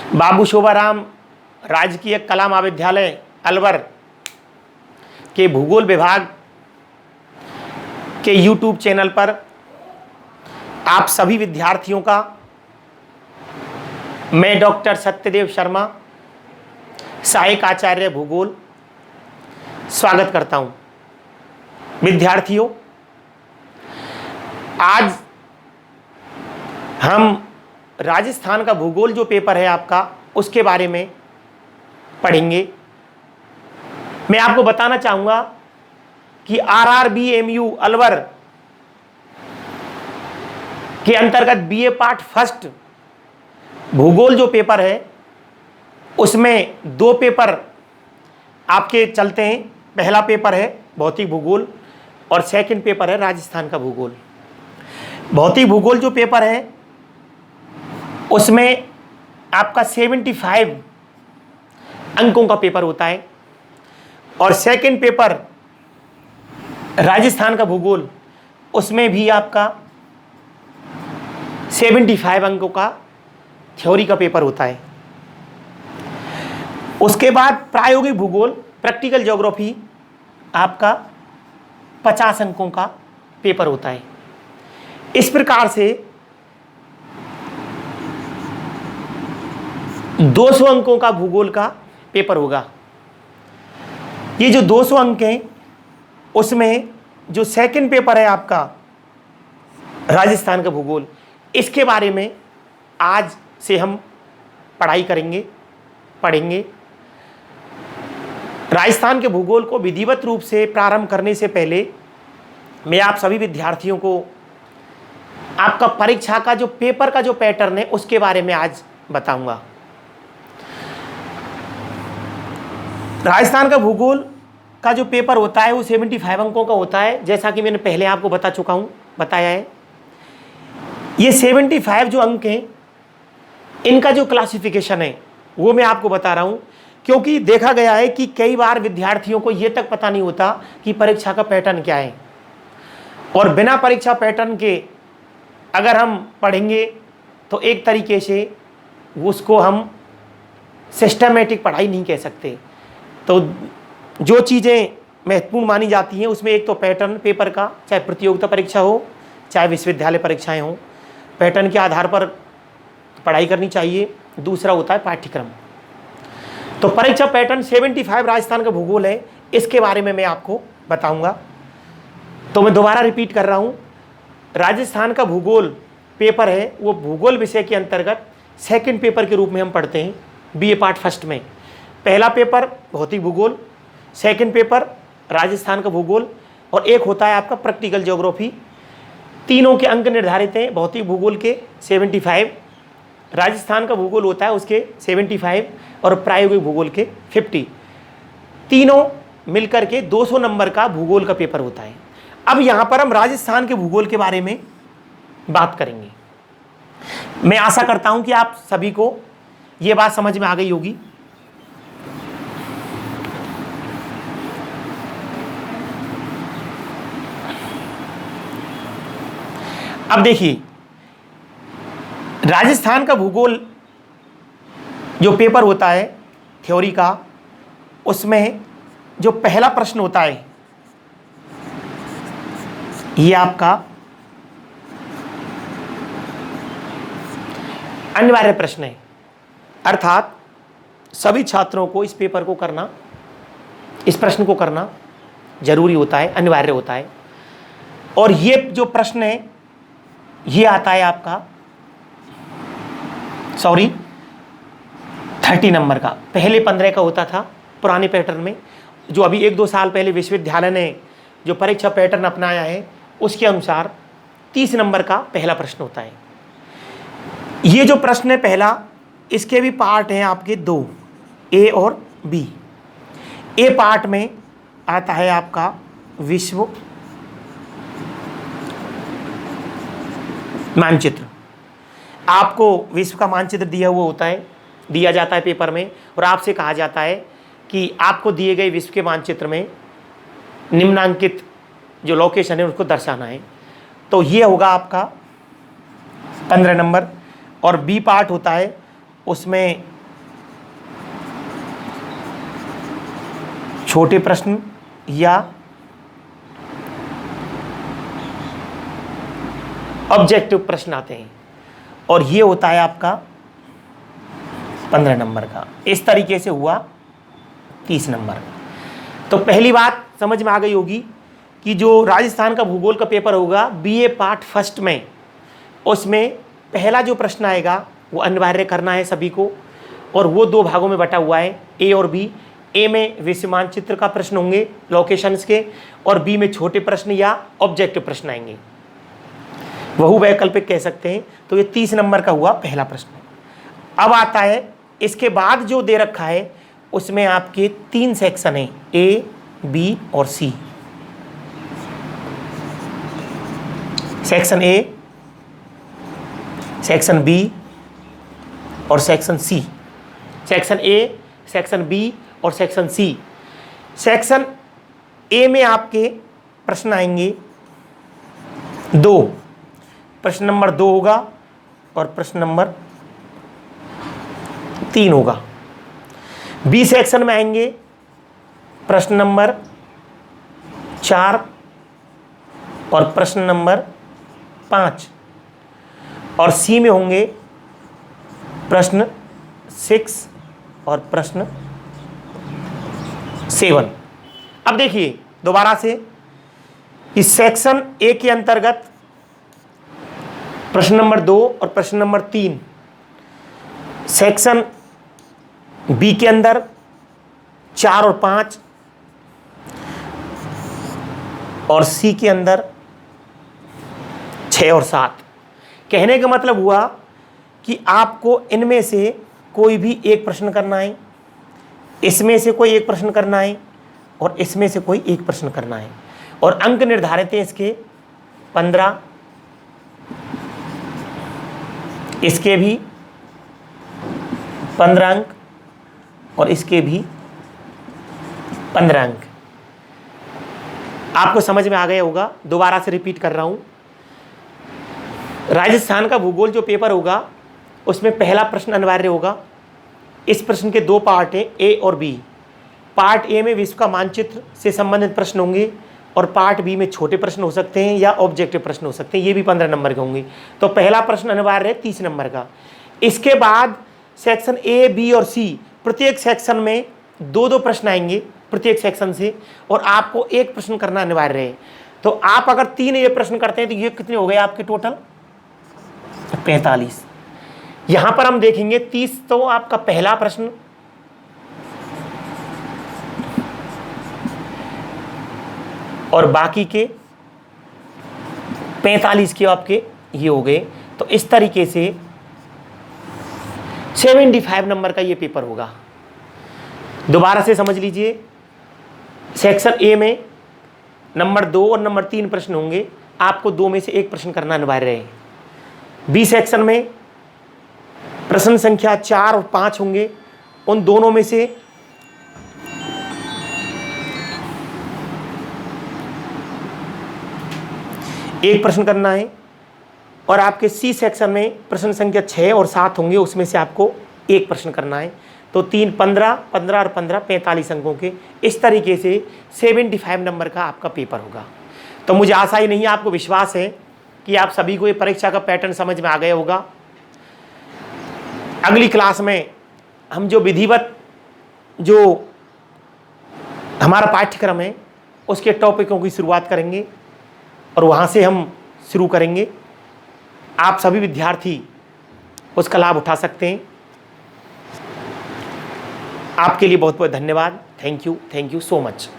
बाबू शोभाराम राजकीय कला महाविद्यालय अलवर के भूगोल विभाग के YouTube चैनल पर आप सभी विद्यार्थियों का मैं डॉक्टर सत्यदेव शर्मा, सहायक आचार्य भूगोल, स्वागत करता हूं। विद्यार्थियों, आज हम राजस्थान का भूगोल जो पेपर है आपका, उसके बारे में पढ़ेंगे। मैं आपको बताना चाहूँगा कि RRBMU अलवर के अंतर्गत BA पार्ट फर्स्ट भूगोल जो पेपर है, उसमें दो पेपर आपके चलते हैं। पहला पेपर है भौतिक भूगोल और सेकंड पेपर है राजस्थान का भूगोल। भौतिक भूगोल जो पेपर है उसमें आपका 75 अंकों का पेपर होता है और सेकंड पेपर राजस्थान का भूगोल, उसमें भी आपका 75 अंकों का थ्योरी का पेपर होता है। उसके बाद प्रायोगिक भूगोल, प्रैक्टिकल ज्योग्राफी, आपका 50 अंकों का पेपर होता है। इस प्रकार से 200 अंकों का भूगोल का पेपर होगा। ये जो 200 अंक हैं, उसमें जो सेकंड पेपर है आपका राजस्थान का भूगोल, इसके बारे में आज से हम पढ़ाई पढ़ेंगे। राजस्थान के भूगोल को विधिवत रूप से प्रारंभ करने से पहले मैं आप सभी विद्यार्थियों को आपका परीक्षा का जो पेपर का जो पैटर्न है उसके बारे में आज बताऊंगा। राजस्थान का भूगोल का जो पेपर होता है वो 75 अंकों का होता है, जैसा कि मैंने पहले आपको बताया है। ये 75 जो अंक हैं, इनका जो क्लासिफिकेशन है वो मैं आपको बता रहा हूँ, क्योंकि देखा गया है कि कई बार विद्यार्थियों को ये तक पता नहीं होता कि परीक्षा का पैटर्न क्या है। और बिना परीक्षा पैटर्न के अगर हम पढ़ेंगे तो एक तरीके से उसको हम सिस्टमेटिक पढ़ाई नहीं कह सकते। तो जो चीज़ें महत्वपूर्ण मानी जाती हैं उसमें एक तो पैटर्न पेपर का, चाहे प्रतियोगिता परीक्षा हो चाहे विश्वविद्यालय परीक्षाएं हों, पैटर्न के आधार पर पढ़ाई करनी चाहिए। दूसरा होता है पाठ्यक्रम। तो परीक्षा पैटर्न 75 राजस्थान का भूगोल है, इसके बारे में मैं आपको बताऊंगा। तो मैं दोबारा रिपीट कर रहा हूं, राजस्थान का भूगोल पेपर है वो भूगोल विषय के अंतर्गत सेकंड पेपर के रूप में हम पढ़ते हैं BA पार्ट फर्स्ट में। पहला पेपर भौतिक भूगोल, सेकंड पेपर राजस्थान का भूगोल और एक होता है आपका प्रैक्टिकल ज्योग्राफी। तीनों के अंक निर्धारित हैं। भौतिक भूगोल के 75, राजस्थान का भूगोल होता है उसके 75 और प्रायोगिक भूगोल के 50। तीनों मिलकर के 200 नंबर का भूगोल का पेपर होता है। अब यहाँ पर हम राजस्थान के भूगोल के बारे में बात करेंगे। मैं आशा करता हूँ कि आप सभी को ये बात समझ में आ गई होगी। अब देखिए, राजस्थान का भूगोल जो पेपर होता है थ्योरी का, उसमें जो पहला प्रश्न होता है ये आपका अनिवार्य प्रश्न है। अर्थात सभी छात्रों को इस पेपर को करना, इस प्रश्न को करना जरूरी होता है, अनिवार्य होता है। और ये जो प्रश्न है ये आता है आपका 30 नंबर का। पहले 15 का होता था पुराने पैटर्न में। जो अभी 1-2 साल पहले विश्वविद्यालय ने जो परीक्षा पैटर्न अपनाया है उसके अनुसार 30 नंबर का पहला प्रश्न होता है। ये जो प्रश्न है पहला, इसके भी पार्ट हैं आपके 2, A और B। A पार्ट में आता है आपका विश्व मानचित्र। आपको विश्व का मानचित्र दिया जाता है पेपर में, और आपसे कहा जाता है कि आपको दिए गए विश्व के मानचित्र में निम्नांकित जो लोकेशन है उसको दर्शाना है। तो ये होगा आपका 15 नंबर। और बी पार्ट होता है, उसमें छोटे प्रश्न या ऑब्जेक्टिव प्रश्न आते हैं, और ये होता है आपका 15 नंबर का। इस तरीके से हुआ 30 नंबर। तो पहली बात समझ में आ गई होगी कि जो राजस्थान का भूगोल का पेपर होगा बीए पार्ट फर्स्ट में, उसमें पहला जो प्रश्न आएगा वो अनिवार्य करना है सभी को, और वो 2 भागों में बटा हुआ है, ए और बी। ए में विश्व मानचित्र का प्रश्न होंगे लोकेशंस के, और बी में छोटे प्रश्न या ऑब्जेक्टिव प्रश्न आएंगे, बहु वैकल्पिक कह सकते हैं। तो ये 30 नंबर का हुआ पहला प्रश्न। अब आता है इसके बाद जो दे रखा है उसमें आपके 3 सेक्शन हैं, ए, बी और C. Section A, section B और section C. Section A, section B और सेक्शन सी। सेक्शन ए में आपके प्रश्न आएंगे 2, प्रश्न नंबर 2 होगा और प्रश्न नंबर 3 होगा। बी सेक्शन में आएंगे प्रश्न नंबर 4 और प्रश्न नंबर 5, और सी में होंगे प्रश्न 6 और प्रश्न 7। अब देखिए दोबारा से, इस सेक्शन ए के अंतर्गत प्रश्न नंबर 2 और प्रश्न नंबर 3, सेक्शन बी के अंदर 4 और 5, और सी के अंदर 6 और 7। कहने का मतलब हुआ कि आपको इनमें से कोई भी एक प्रश्न करना है, इसमें से कोई एक प्रश्न करना है, और इसमें से कोई एक प्रश्न करना है, और अंक निर्धारित हैं इसके 15, इसके भी 15 अंक, और इसके भी 15 अंक। आपको समझ में आ गया होगा। दोबारा से रिपीट कर रहा हूं, राजस्थान का भूगोल जो पेपर होगा उसमें पहला प्रश्न अनिवार्य होगा। इस प्रश्न के 2 पार्ट हैं, ए और बी। पार्ट ए में विश्व का मानचित्र से संबंधित प्रश्न होंगे, और पार्ट बी में छोटे प्रश्न हो सकते हैं या ऑब्जेक्टिव प्रश्न हो सकते हैं, ये भी 15 नंबर के होंगे। तो पहला प्रश्न अनिवार्य है 30 नंबर का। इसके बाद सेक्शन ए, बी और सी, प्रत्येक सेक्शन में 2-2 प्रश्न आएंगे प्रत्येक सेक्शन से, और आपको एक प्रश्न करना अनिवार्य है। तो आप अगर 3 ये प्रश्न करते हैं तो ये कितने हो गए आपके टोटल? 45। यहां पर हम देखेंगे 30 तो आपका पहला प्रश्न, और बाकी के 45 के आपके ये हो गए। तो इस तरीके से 75 नंबर का ये पेपर होगा। दोबारा से समझ लीजिए, सेक्शन ए में नंबर 2 और नंबर 3 प्रश्न होंगे, आपको 2 में से एक प्रश्न करना अनिवार्य है। बी सेक्शन में प्रश्न संख्या 4 और 5 होंगे, उन दोनों में से एक प्रश्न करना है, और आपके सी सेक्शन में प्रश्न संख्या 6 और 7 होंगे, उसमें से आपको एक प्रश्न करना है। तो 3 15, 15 और 15 45 अंकों के। इस तरीके से 75 नंबर का आपका पेपर होगा। तो मुझे आशा ही नहीं, आपको विश्वास है कि आप सभी को ये परीक्षा का पैटर्न समझ में आ गया होगा। अगली क्लास में हम जो विधिवत जो हमारा पाठ्यक्रम है उसके टॉपिकों की शुरुआत करेंगे, और वहाँ से हम शुरू करेंगे। आप सभी विद्यार्थी उसका लाभ उठा सकते हैं। आपके लिए बहुत बहुत धन्यवाद। Thank you so much.